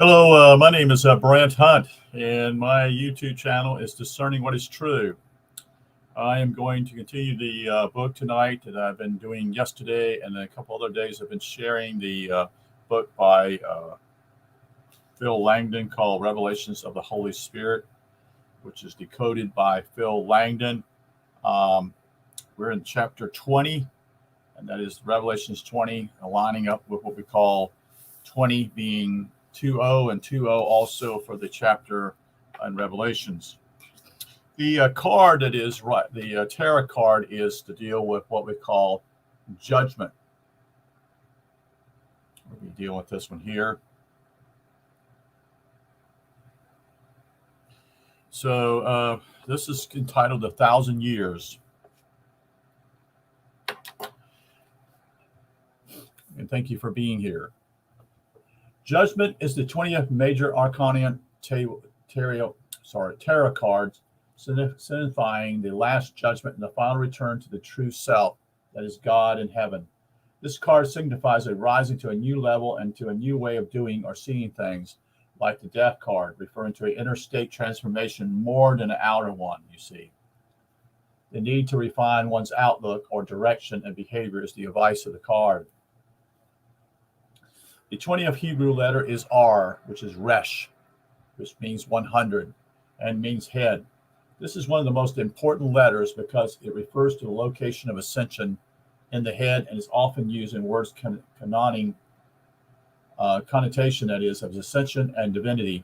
Hello, my name is Brant Hunt, and my YouTube channel is Discerning What is True. I am going to continue the book tonight that I've been doing yesterday, and a couple other days I've been sharing the book by Phil Langdon called Revelations of the Holy Spirit, which is decoded by Phil Langdon. We're in chapter 20, and that is Revelations 20, lining up with what we call 20 being 2:0 and 2:0 also for the chapter in Revelations. The card that is right, the tarot card is to deal with what we call judgment. We'll be dealing with this one here. So this is entitled 1,000 Years. And thank you for being here. Judgment is the 20th major arcana tarot cards, signifying the last judgment and the final return to the true self, that is God in heaven. This card signifies a rising to a new level and to a new way of doing or seeing things, like the Death card, referring to an inner state transformation more than an outer one, you see. The need to refine one's outlook or direction and behavior is the advice of the card. The 20th Hebrew letter is R, which is Resh, which means 100 and means head. This is one of the most important letters because it refers to the location of ascension in the head and is often used in words connoting connotation, that is, of ascension and divinity.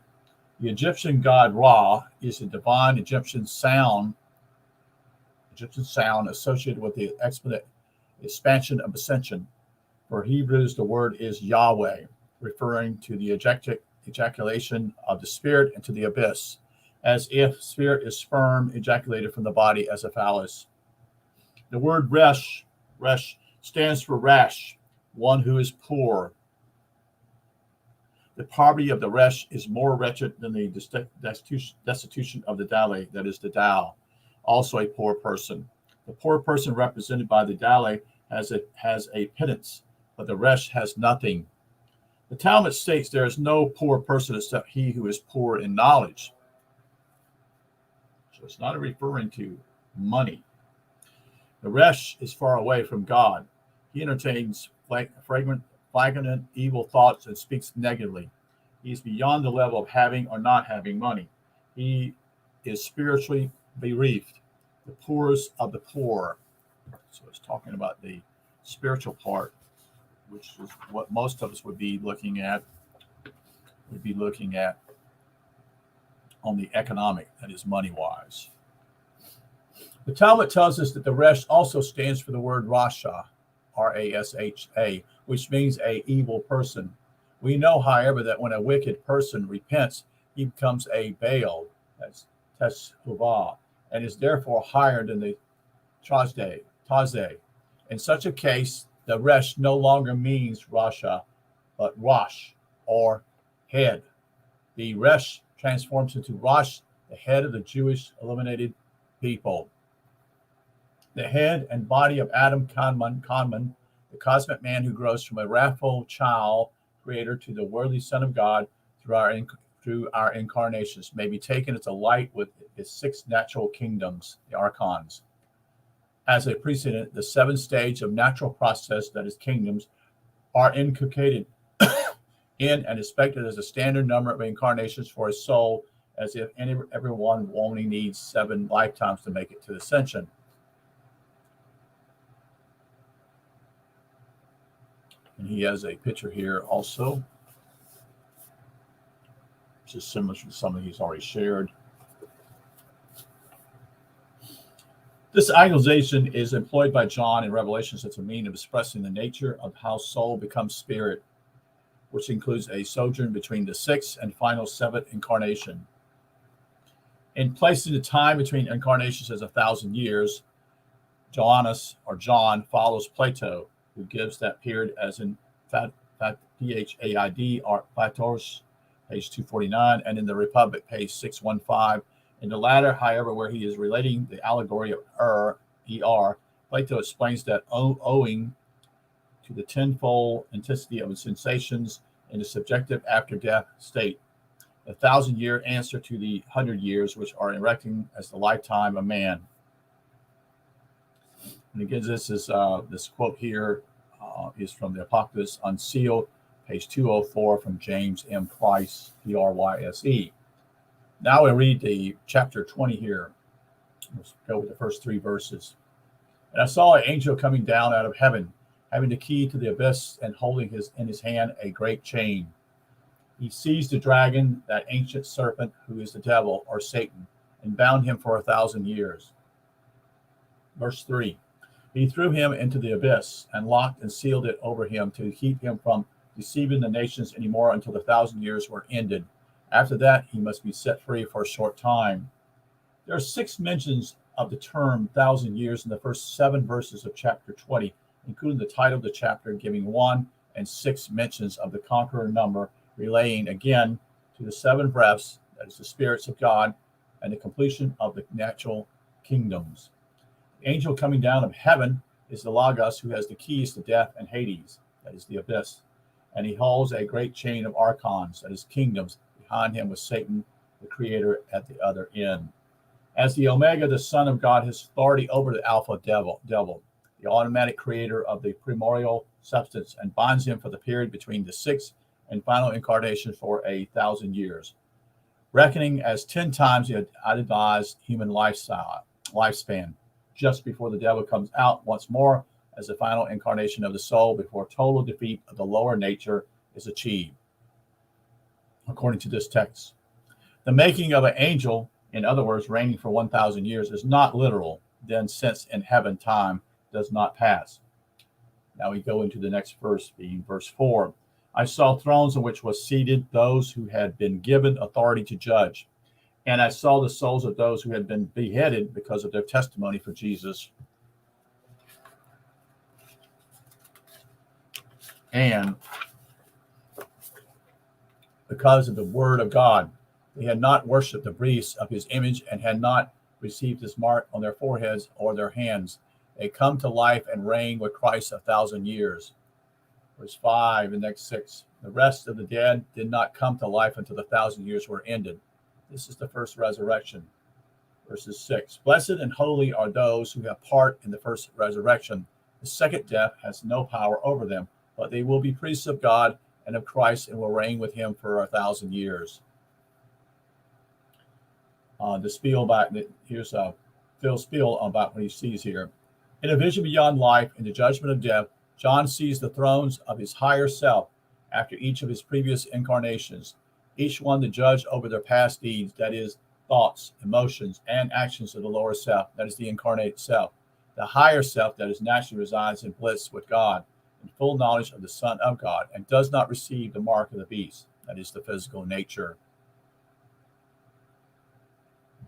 The Egyptian god Ra is a divine Egyptian sound associated with the expansion of ascension. For Hebrews, the word is Yahweh, referring to the ejaculation of the spirit into the abyss, as if spirit is sperm ejaculated from the body as a phallus. The word Resh stands for Rash, one who is poor. The poverty of the Resh is more wretched than the destitution of the Dale, that is the Tao, also a poor person. The poor person represented by the Dale has a pittance, but the Resh has nothing. The Talmud states there is no poor person except he who is poor in knowledge. So it's not referring to money. The Resh is far away from God. He entertains flagrant evil thoughts and speaks negatively. He is beyond the level of having or not having money. He is spiritually bereaved, the poorest of the poor. So it's talking about the spiritual part, which is what most of us would be looking at on the economic, that is money-wise. The Talmud tells us that the Resh also stands for the word Rasha, R-A-S-H-A, which means a evil person. We know, however, that when a wicked person repents, he becomes a Baal, that's Teshuvah, and is therefore higher than the Tazeh. In such a case, the Resh no longer means Rasha, but Rosh, or head. The Resh transforms into Rosh, the head of the Jewish eliminated people. The head and body of Adam Kanman, the cosmic man who grows from a wrathful child creator to the worthy Son of God through our incarnations, may be taken as a light with its 6 natural kingdoms, the archons. As a precedent, the 7th stage of natural process, that is kingdoms, are inculcated in and expected as a standard number of incarnations for a soul, as if everyone only needs 7 lifetimes to make it to ascension. And he has a picture here also, which is similar to something he's already shared. This idealization is employed by John in Revelations as a means of expressing the nature of how soul becomes spirit, which includes a sojourn between the 6th and final 7th incarnation. In placing the time between incarnations as 1,000 years, John follows Plato, who gives that period as in P-H-A-I-D, Platos, page 249, and in the Republic, page 615. In the latter, however, where he is relating the allegory of E-R, Plato explains that owing to the tenfold intensity of sensations in the subjective after-death state. The 1,000-year answer to the 100 years, which are erecting as the lifetime of man. And again, this quote here is from the Apocalypse Unsealed, page 204 from James M. Price, Pryse. Now we read the chapter 20 here. Let's go with the first 3 verses. And I saw an angel coming down out of heaven, having the key to the abyss and holding in his hand a great chain. He seized the dragon, that ancient serpent who is the devil or Satan, and bound him for 1,000 years. Verse 3. He threw him into the abyss and locked and sealed it over him to keep him from deceiving the nations anymore until the 1,000 years were ended. After that, he must be set free for a short time. There are 6 mentions of the term 1,000 years in the first 7 verses of chapter 20, including the title of the chapter giving 1 and 6 mentions of the conqueror number, relating again to the 7 breaths, that is the spirits of God, and the completion of the natural kingdoms. The angel coming down of heaven is the Logos, who has the keys to death and Hades, that is the abyss, and he holds a great chain of archons, that is kingdoms, behind him with Satan, the creator, at the other end. As the Omega, the Son of God, has authority over the Alpha devil, the automatic creator of the primordial substance, and binds him for the period between the 6th and final incarnation for 1,000 years, reckoning as 10 times the idealized human lifespan, just before the devil comes out once more as the final incarnation of the soul before total defeat of the lower nature is achieved. According to this text, the making of an angel, in other words, reigning for 1,000 years, is not literal, then, since in heaven time does not pass. Now we go into the next verse, being verse 4. I saw thrones on which was seated those who had been given authority to judge. And I saw the souls of those who had been beheaded because of their testimony for Jesus, and because of the word of God. They had not worshipped the beast of his image and had not received his mark on their foreheads or their hands. They come to life and reign with Christ 1,000 years. Verse 5 and next 6. The rest of the dead did not come to life until the 1,000 years were ended. This is the first resurrection. Verses 6. Blessed and holy are those who have part in the first resurrection. The second death has no power over them, but they will be priests of God and of Christ and will reign with him for 1,000 years. The spiel back, here's Phil's spiel about what he sees here. In a vision beyond life, in the judgment of death, John sees the thrones of his higher self after each of his previous incarnations, each one the judge over their past deeds, that is, thoughts, emotions, and actions of the lower self, that is the incarnate self. The higher self that is naturally resides in bliss with God, in full knowledge of the Son of God, and does not receive the mark of the beast, that is the physical nature.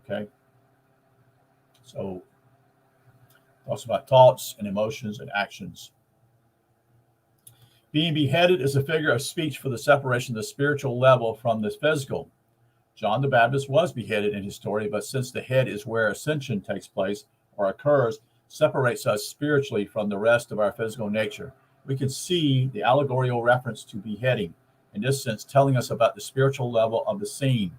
Okay? So, talks about thoughts and emotions and actions. Being beheaded is a figure of speech for the separation of the spiritual level from the physical. John the Baptist was beheaded in his story, but since the head is where ascension takes place or occurs, separates us spiritually from the rest of our physical nature. We can see the allegorical reference to beheading, in this sense, telling us about the spiritual level of the scene.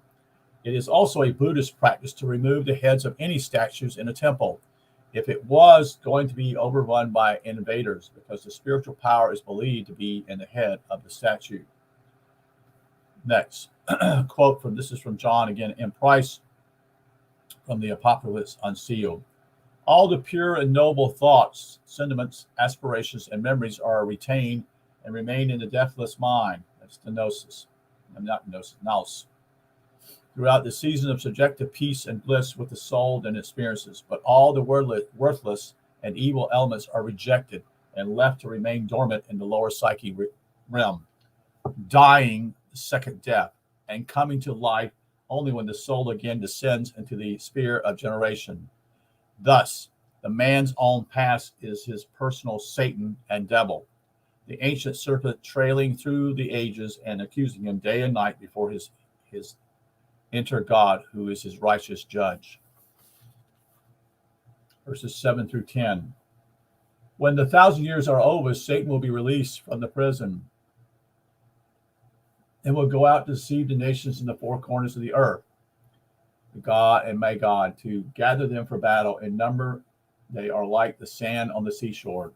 It is also a Buddhist practice to remove the heads of any statues in a temple, if it was going to be overrun by invaders, because the spiritual power is believed to be in the head of the statue. Next, quote this is from John again M. Price from the Apocalypse Unsealed. All the pure and noble thoughts, sentiments, aspirations, and memories are retained and remain in the deathless mind. That's the gnosis. Not gnosis, nous. Throughout the season of subjective peace and bliss with the soul and experiences, but all the worthless and evil elements are rejected and left to remain dormant in the lower psyche realm, dying the second death and coming to life only when the soul again descends into the sphere of generation. Thus, the man's own past is his personal Satan and devil, the ancient serpent trailing through the ages and accusing him day and night before his enter God, who is his righteous judge. Verses 7 through 10. When the 1,000 years are over, Satan will be released from the prison and will go out to deceive the nations in the four corners of the earth, God and may God, to gather them for battle. In number, they are like the sand on the seashore.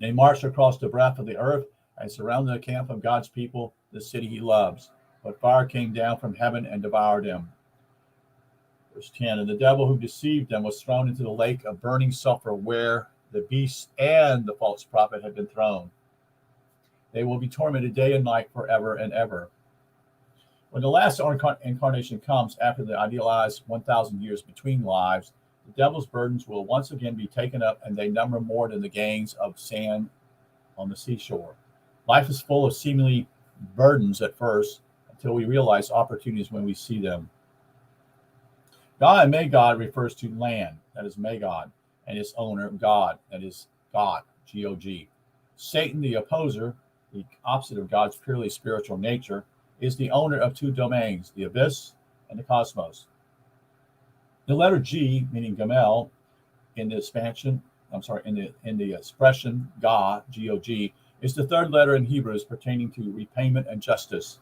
They marched across the breadth of the earth and surrounded the camp of God's people, the city he loves. But fire came down from heaven and devoured them. Verse 10, and the devil who deceived them was thrown into the lake of burning sulfur, where the beast and the false prophet had been thrown. They will be tormented day and night forever and ever. When the last incarnation comes, after the idealized 1,000 years between lives, the devil's burdens will once again be taken up, and they number more than the gains of sand on the seashore. Life is full of seemingly burdens at first, until we realize opportunities when we see them. God and Magog refers to land, that is Magog, and its owner, God, that is God, G-O-G. Satan, the opposer, the opposite of God's purely spiritual nature, is the owner of two domains, the abyss and the cosmos. The letter G, meaning Gamel, in the expression God, G-O-G, is the third letter in Hebrews pertaining to repayment and justice.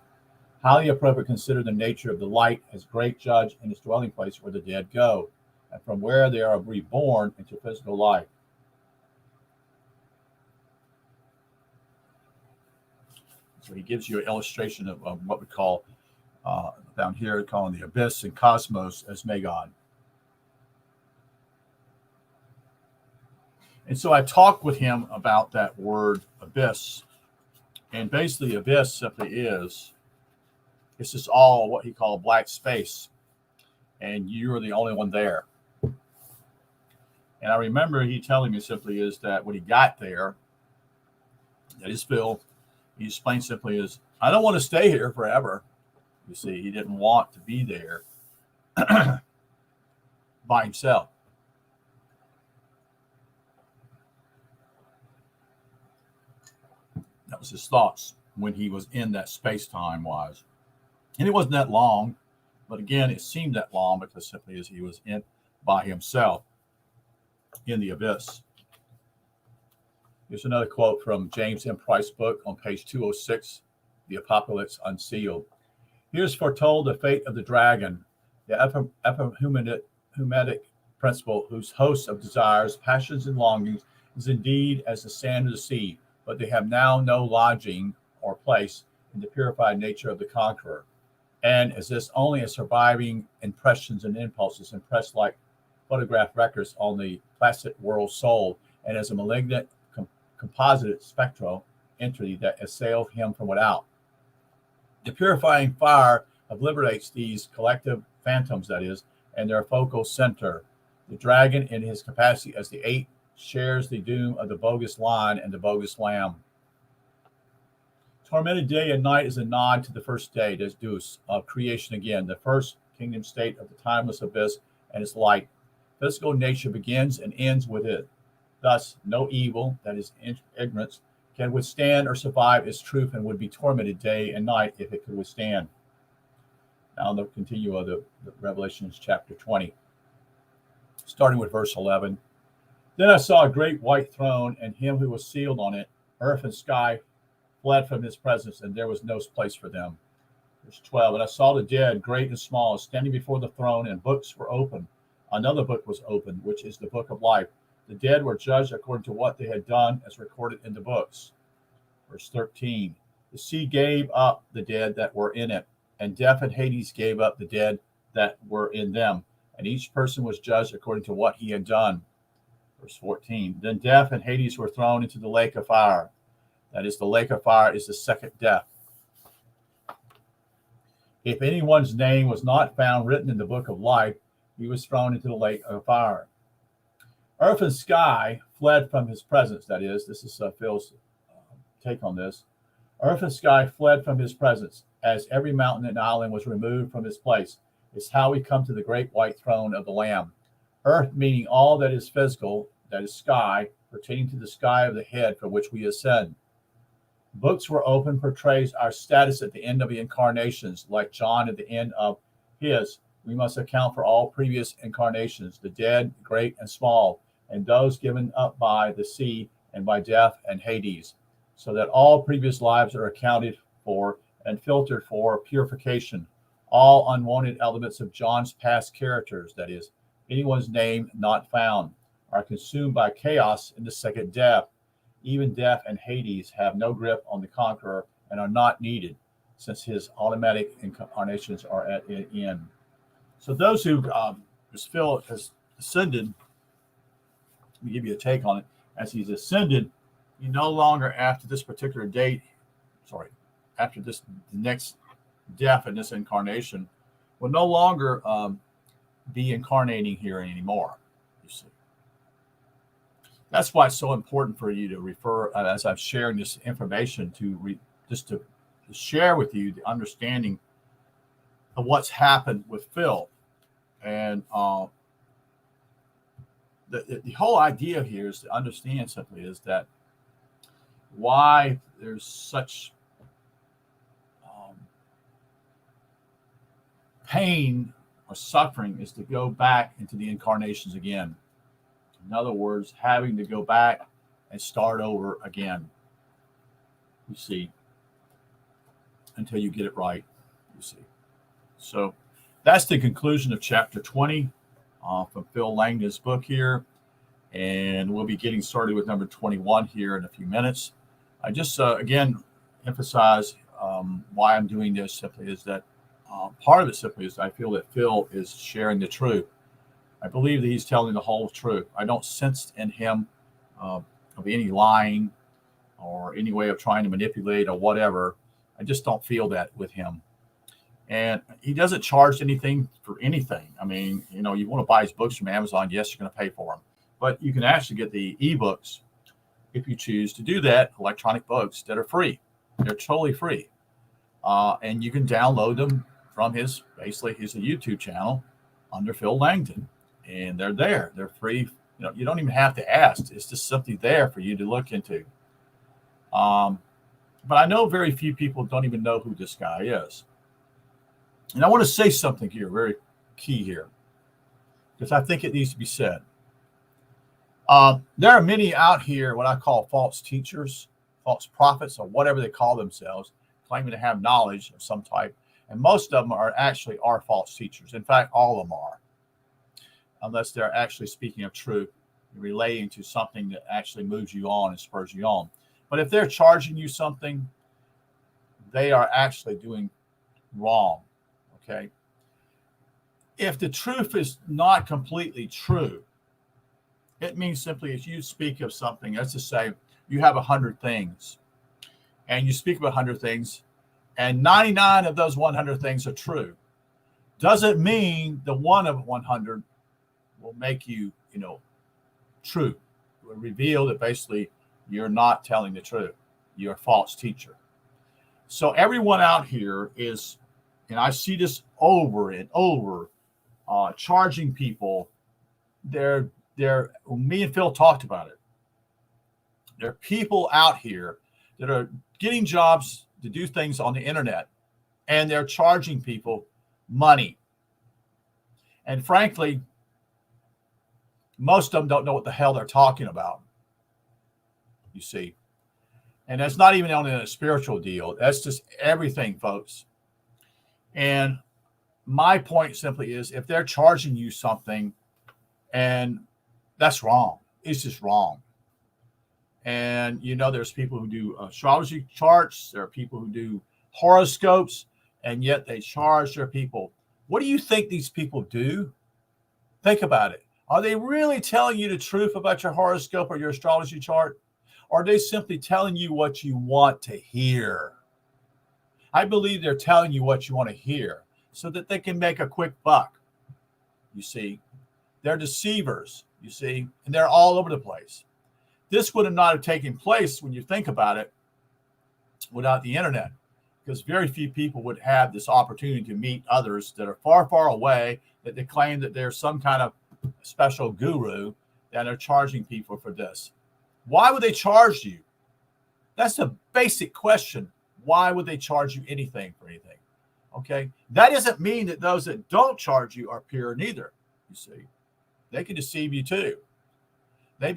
Highly appropriate, consider the nature of the light as great judge in his dwelling place where the dead go, and from where they are reborn into physical life. So he gives you an illustration of what we call down here, calling the abyss and cosmos as Magog. And so I talked with him about that word abyss. And basically, abyss simply is, it's just all what he called black space. And you're the only one there. And I remember he telling me simply is that when he got there, that his Phil, he explained simply is, I don't want to stay here forever. You see, he didn't want to be there by himself. That was his thoughts when he was in that space-time wise. And it wasn't that long, but again, it seemed that long because simply as he was in by himself in the abyss. Here's another quote from James M. Price's book on page 206, The Apocalypse Unsealed. Here's foretold the fate of the dragon, the epimeumatic principle, whose host of desires, passions, and longings is indeed as the sand of the sea, but they have now no lodging or place in the purified nature of the conqueror, and is this only as surviving impressions and impulses impressed like photograph records on the placid world soul, and as a malignant composite spectral entity that assailed him from without. The purifying fire obliterates these collective phantoms, that is, and their focal center. The dragon, in his capacity as the eight, shares the doom of the bogus lion and the bogus lamb. Tormented day and night is a nod to the first day, des Deus, of creation again, the first kingdom state of the timeless abyss and its light. Physical nature begins and ends with it. Thus, no evil, that is ignorance, can withstand or survive its truth and would be tormented day and night if it could withstand. Now, the continue of the Revelations chapter 20, starting with verse 11. Then I saw a great white throne, and him who was sealed on it. Earth and sky fled from his presence, and there was no place for them. Verse 12. And I saw the dead, great and small, standing before the throne, and books were opened. Another book was opened, which is the book of life. The dead were judged according to what they had done, as recorded in the books. Verse 13. The sea gave up the dead that were in it, and death and Hades gave up the dead that were in them, and each person was judged according to what he had done. Verse 14. Then death and Hades were thrown into the lake of fire. That is, the lake of fire is the second death. If anyone's name was not found written in the book of life, he was thrown into the lake of fire. Earth and sky fled from his presence. That is, this is Phil's take on this. Earth and sky fled from his presence, as every mountain and island was removed from his place. It's how we come to the great white throne of the Lamb. Earth meaning all that is physical, that is sky, pertaining to the sky of the head from which we ascend. Books were opened, portrays our status at the end of the incarnations, like John at the end of his. We must account for all previous incarnations, the dead, great and small, and those given up by the sea and by death and Hades, so that all previous lives are accounted for, and filtered for purification all unwanted elements of John's past characters, that is, anyone's name not found, are consumed by chaos in the second death. Even death and Hades have no grip on the conqueror and are not needed, since his automatic incarnations are at an end. So those who, as Phil has ascended, let me give you a take on it. As he's ascended, he no longer, after this particular date, after this the next death in this incarnation, will no longer be incarnating here anymore. You see, that's why it's so important for you to refer, as I'm sharing this information, to share with you the understanding of what's happened with Phil. And the whole idea here is to understand simply is that why there's such pain or suffering is to go back into the incarnations again. In other words, having to go back and start over again. You see, until you get it right. You see. So that's the conclusion of chapter 20 from Phil Langdon's book here. And we'll be getting started with number 21 here in a few minutes. I just, again, emphasize why I'm doing this simply is that part of it simply is I feel that Phil is sharing the truth. I believe that he's telling the whole truth. I don't sense in him of any lying or any way of trying to manipulate or whatever. I just don't feel that with him. And he doesn't charge anything for anything. I mean, you know, you want to buy his books from Amazon, yes, you're going to pay for them. But you can actually get the ebooks if you choose to do that, electronic books that are free. They're totally free. And you can download them from his YouTube channel under Phil Langdon. And they're there. They're free. You know, you don't even have to ask. It's just simply there for you to look into. But I know very few people don't even know who this guy is. And I want to say something here, very key here, because I think it needs to be said. There are many out here, what I call false teachers, false prophets, or whatever they call themselves, claiming to have knowledge of some type. And most of them are false teachers. In fact, all of them are, unless they're actually speaking of truth, relating to something that actually moves you on and spurs you on. But if they're charging you something, they are actually doing wrong. Okay. If the truth is not completely true, it means simply if you speak of something, let's just say you have 100 things and you speak of 100 things and 99 of those 100 things are true. Doesn't mean the one of 100 will make you, true. It will reveal that basically you're not telling the truth. You're a false teacher. So everyone out here is, and I see this over and over, charging people. Me and Phil talked about it. There are people out here that are getting jobs to do things on the internet, and they're charging people money. And frankly, most of them don't know what the hell they're talking about. You see, and that's not even only a spiritual deal. That's just everything, folks. And my point simply is, if they're charging you something, and that's wrong, it's just wrong. And there's people who do astrology charts. There are people who do horoscopes, and yet they charge their people. What do you think these people do? Think about it. Are they really telling you the truth about your horoscope or your astrology chart? Or are they simply telling you what you want to hear? I believe they're telling you what you want to hear so that they can make a quick buck. You see, they're deceivers, you see, and they're all over the place. This would have not have taken place, when you think about it, without the internet, because very few people would have this opportunity to meet others that are far, far away, that they claim that they're some kind of special guru that are charging people for this. Why would they charge you? That's the basic question. Why would they charge you anything for anything? Okay. That doesn't mean that those that don't charge you are pure neither. You see, they can deceive you too. They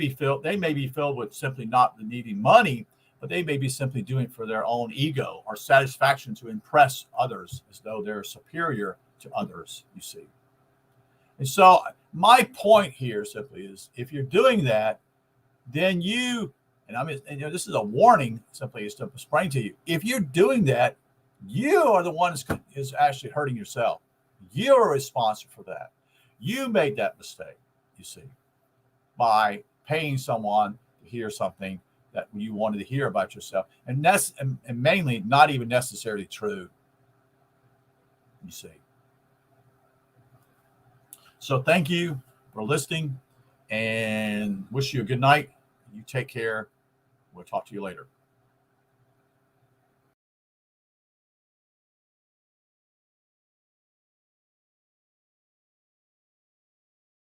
may be filled with simply not needing money, but they may be simply doing it for their own ego or satisfaction to impress others as though they're superior to others, you see. And so my point here simply is, if you're doing that, then this is a warning simply is to explain to you. If you're doing that, you are the one is actually hurting yourself. You're responsible for that. You made that mistake, you see, by paying someone to hear something that you wanted to hear about yourself. And that's and mainly not even necessarily true, you see. So thank you for listening and wish you a good night. You take care. We'll talk to you later.